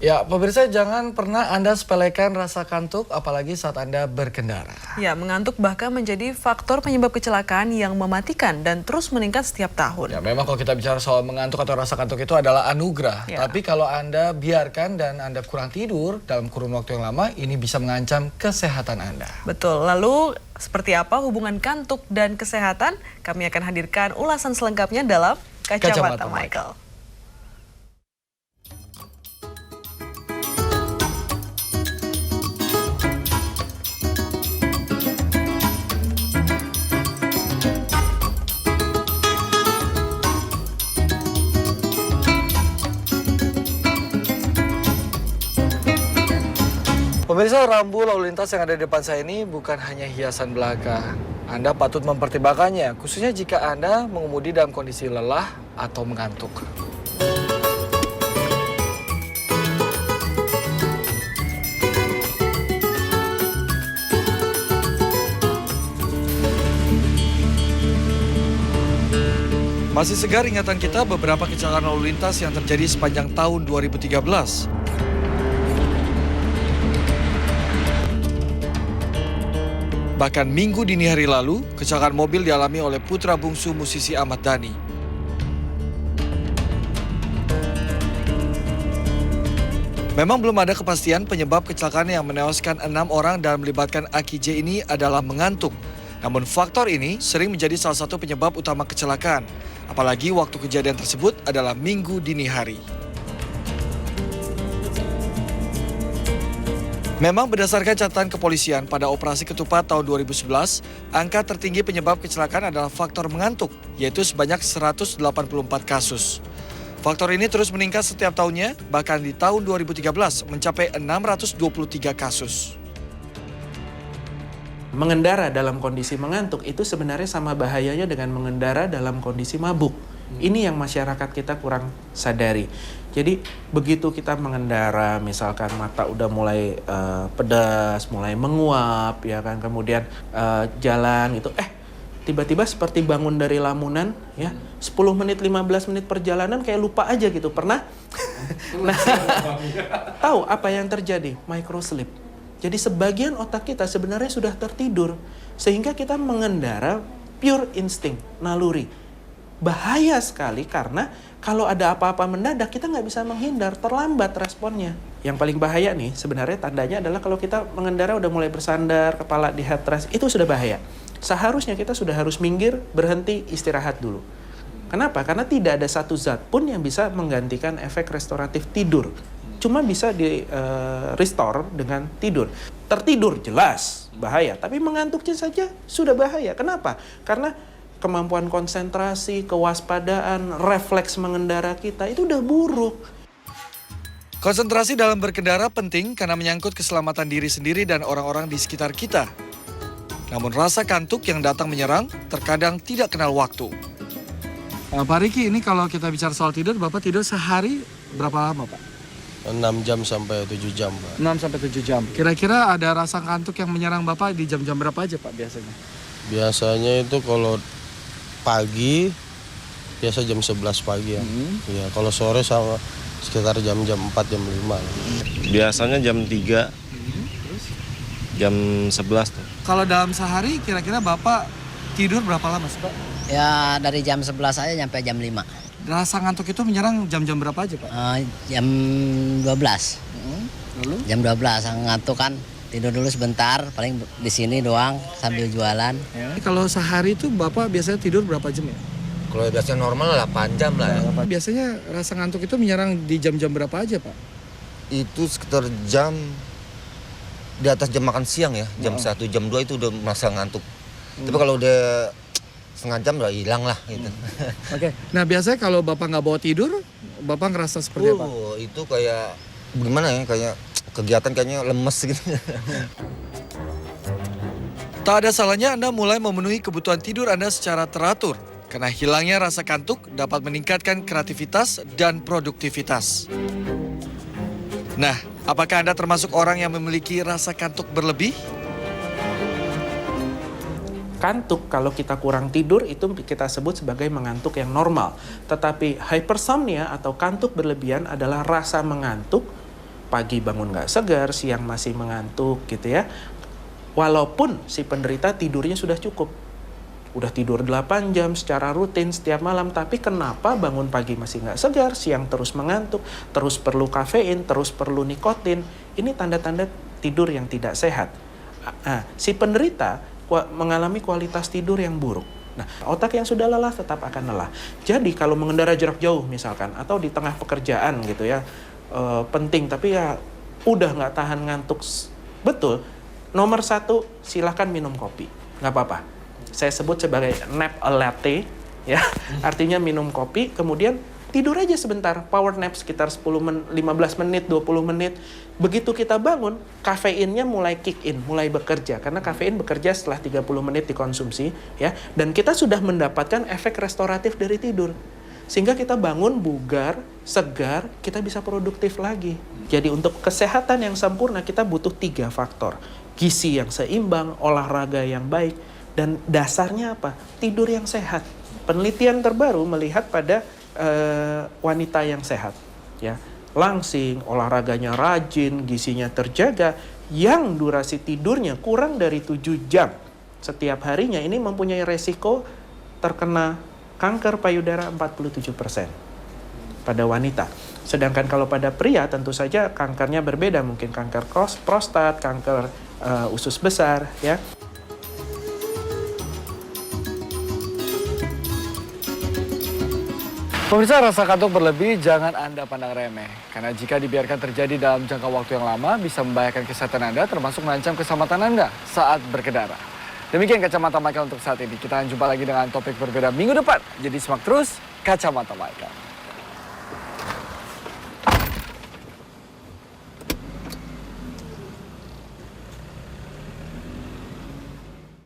Ya, pemirsa jangan pernah Anda sepelekan rasa kantuk apalagi saat Anda berkendara. Ya, mengantuk bahkan menjadi faktor penyebab kecelakaan yang mematikan dan terus meningkat setiap tahun. Ya, memang kalau kita bicara soal mengantuk atau rasa kantuk itu adalah anugerah. Ya. Tapi kalau Anda biarkan dan Anda kurang tidur dalam kurun waktu yang lama, ini bisa mengancam kesehatan Anda. Betul, lalu seperti apa hubungan kantuk dan kesehatan? Kami akan hadirkan ulasan selengkapnya dalam Kacamata Michael. Pemirsa, rambu lalu lintas yang ada di depan saya ini bukan hanya hiasan belaka. Anda patut mempertimbangkannya, khususnya jika Anda mengemudi dalam kondisi lelah atau mengantuk. Masih segar ingatan kita beberapa kecelakaan lalu lintas yang terjadi sepanjang tahun 2013. Bahkan minggu dini hari lalu, kecelakaan mobil dialami oleh putra bungsu musisi Ahmad Dhani. Memang belum ada kepastian penyebab kecelakaan yang menewaskan 6 orang dan melibatkan Aki J ini adalah mengantuk. Namun faktor ini sering menjadi salah satu penyebab utama kecelakaan. Apalagi waktu kejadian tersebut adalah minggu dini hari. Memang berdasarkan catatan kepolisian pada operasi ketupat tahun 2011, angka tertinggi penyebab kecelakaan adalah faktor mengantuk, yaitu sebanyak 184 kasus. Faktor ini terus meningkat setiap tahunnya, bahkan di tahun 2013 mencapai 623 kasus. Mengendara dalam kondisi mengantuk itu sebenarnya sama bahayanya dengan mengendara dalam kondisi mabuk. Ini yang masyarakat kita kurang sadari. Jadi begitu kita mengendara, misalkan mata udah mulai pedas, mulai menguap, ya kan, kemudian jalan itu, tiba-tiba seperti bangun dari lamunan, ya, 10 menit, 15 menit perjalanan kayak lupa aja gitu. Pernah? Nah, tahu apa yang terjadi? Microsleep. Jadi sebagian otak kita sebenarnya sudah tertidur, sehingga kita mengendara pure insting, naluri. Bahaya sekali karena kalau ada apa-apa mendadak kita nggak bisa menghindar, terlambat responnya. Yang paling bahaya nih sebenarnya tandanya adalah kalau kita mengendara udah mulai bersandar, kepala di headrest, itu sudah bahaya. Seharusnya kita sudah harus minggir, berhenti, istirahat dulu. Kenapa? Karena tidak ada satu zat pun yang bisa menggantikan efek restoratif tidur. Cuma bisa di restore dengan tidur. Tertidur jelas bahaya, tapi mengantuknya saja sudah bahaya. Kenapa? Karena kemampuan konsentrasi, kewaspadaan, refleks mengendara kita itu udah buruk. Konsentrasi dalam berkendara penting karena menyangkut keselamatan diri sendiri dan orang-orang di sekitar kita. Namun rasa kantuk yang datang menyerang terkadang tidak kenal waktu. Pak Riki, ini kalau kita bicara soal tidur, Bapak tidur sehari berapa lama, Pak? 6 jam sampai 7 jam, Pak. 6 sampai 7 jam. Kira-kira ada rasa kantuk yang menyerang Bapak di jam-jam berapa aja, Pak, biasanya? Biasanya itu kalau pagi, biasa jam 11 pagi ya. Ya, kalau sore sama sekitar jam-jam 4, jam 5. Biasanya jam 3, jam 11 tuh. Kalau dalam sehari kira-kira Bapak tidur berapa lama sih, Pak? Ya dari jam 11 aja sampai jam 5. Rasa ngantuk itu menyerang jam-jam berapa aja, Pak? Jam 12. Lalu? Jam 12 ngantuk kan. Tidur dulu sebentar, paling di sini doang sambil jualan. Kalau sehari itu Bapak biasanya tidur berapa jam ya? Kalau biasanya normal 8 jam lah ya. Biasanya rasa ngantuk itu menyerang di jam-jam berapa aja, Pak? Itu sekitar jam di atas jam makan siang ya, jam 1, jam 2 itu udah merasa ngantuk. Tapi kalau udah setengah jam udah hilang lah gitu. Oke. Nah biasanya kalau Bapak nggak bawa tidur, Bapak ngerasa seperti apa? Itu kayak gimana ya, kayak kegiatan kayaknya lemes gitu. Tak ada salahnya Anda mulai memenuhi kebutuhan tidur Anda secara teratur. Karena hilangnya rasa kantuk dapat meningkatkan kreativitas dan produktivitas. Nah, apakah Anda termasuk orang yang memiliki rasa kantuk berlebih? Kantuk kalau kita kurang tidur itu kita sebut sebagai mengantuk yang normal. Tetapi hypersomnia atau kantuk berlebihan adalah rasa mengantuk pagi bangun nggak segar, siang masih mengantuk gitu ya. Walaupun si penderita tidurnya sudah cukup. Udah tidur 8 jam secara rutin setiap malam, tapi kenapa bangun pagi masih nggak segar, siang terus mengantuk, terus perlu kafein, terus perlu nikotin. Ini tanda-tanda tidur yang tidak sehat. Si penderita mengalami kualitas tidur yang buruk. Nah, otak yang sudah lelah tetap akan lelah. Jadi kalau mengendara jarak jauh misalkan, atau di tengah pekerjaan gitu ya, penting tapi ya udah nggak tahan ngantuk betul, nomor 1 silahkan minum kopi, nggak apa-apa. Saya sebut sebagai nap a latte, ya, artinya minum kopi, kemudian tidur aja sebentar, power nap sekitar 15 menit, 20 menit. Begitu kita bangun, kafeinnya mulai kick in, mulai bekerja. Karena kafein bekerja setelah 30 menit dikonsumsi, ya. Dan kita sudah mendapatkan efek restoratif dari tidur. Sehingga kita bangun bugar, segar, kita bisa produktif lagi. Jadi untuk kesehatan yang sempurna, kita butuh 3 faktor. Gizi yang seimbang, olahraga yang baik, dan dasarnya apa? Tidur yang sehat. Penelitian terbaru melihat pada wanita yang sehat, ya, langsing, olahraganya rajin, gizinya terjaga, yang durasi tidurnya kurang dari 7 jam setiap harinya, ini mempunyai resiko terkena kanker payudara 47% pada wanita. Sedangkan kalau pada pria tentu saja kankernya berbeda, mungkin kanker prostat, kanker usus besar, ya. Pemirsa, rasa kantuk berlebih jangan Anda pandang remeh. Karena jika dibiarkan terjadi dalam jangka waktu yang lama, bisa membahayakan kesehatan Anda, termasuk mengancam keselamatan Anda saat berkendara. Demikian Kacamata Michael untuk saat ini. Kita akan jumpa lagi dengan topik berbeda minggu depan. Jadi simak terus Kacamata Michael.